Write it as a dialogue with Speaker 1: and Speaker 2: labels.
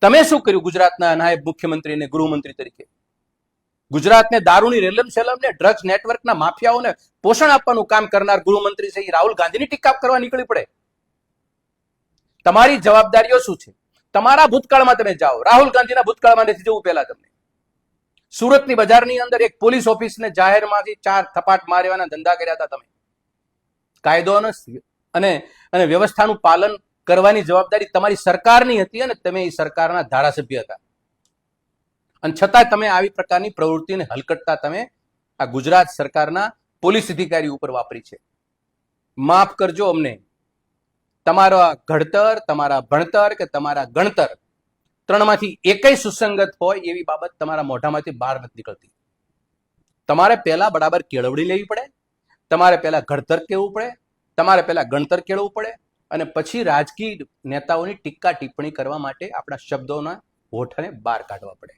Speaker 1: તમે શું કર્યું ગુજરાતના નાયબ મુખ્યમંત્રી અને ગૃહમંત્રી તરીકે? ગુજરાતને દારૂની રેલમ શેલમને ડ્રગ્સ નેટવર્કના માફિયાઓને પોષણ આપવાનું કામ કરનાર ગૃહમંત્રી છે રાહુલ ગાંધીની ટીકા કરવા નીકળી પડે. તમારી જવાબદારીઓ શું છે? તમારા ભૂતકાળમાં તમે જાઓ. રાહુલ ગાંધીના ભૂતકાળમાં નથી જવું. પહેલા તમને સુરતની બજારની અંદર એક પોલીસ ઓફિસને જાહેરમાંથી 4 થપાટ મારવાના ધંધા કર્યા હતા તમે. કાયદો અને વ્યવસ્થાનું પાલન કરવાની જવાબદારી તમારી સરકારની હતી અને તમે એ સરકારના ધારાસભ્ય હતા, અને છતાં તમે આવી પ્રકારની પ્રવૃત્તિને હલકટતા તમે આ ગુજરાત સરકારના પોલીસ અધિકારી ઉપર વાપરી છે. માફ કરજો અમને. તમારા ઘડતર, તમારા ભણતર કે તમારા ગણતર ત્રણમાંથી એકય સુસંગત હોય એવી બાબત તમારા મોઢામાંથી બહાર નથી નીકળતી. તમારે પહેલા બરાબર કેળવણી લેવી પડે, તમારે પહેલા ઘડતર કેળવું પડે, તમારે પહેલા ગણતર કેળવવું પડે, અને પછી રાજકીય નેતાઓની ટીકા ટિપ્પણી કરવા માટે આપણા શબ્દોના હોઠને બહાર કાઢવા પડે.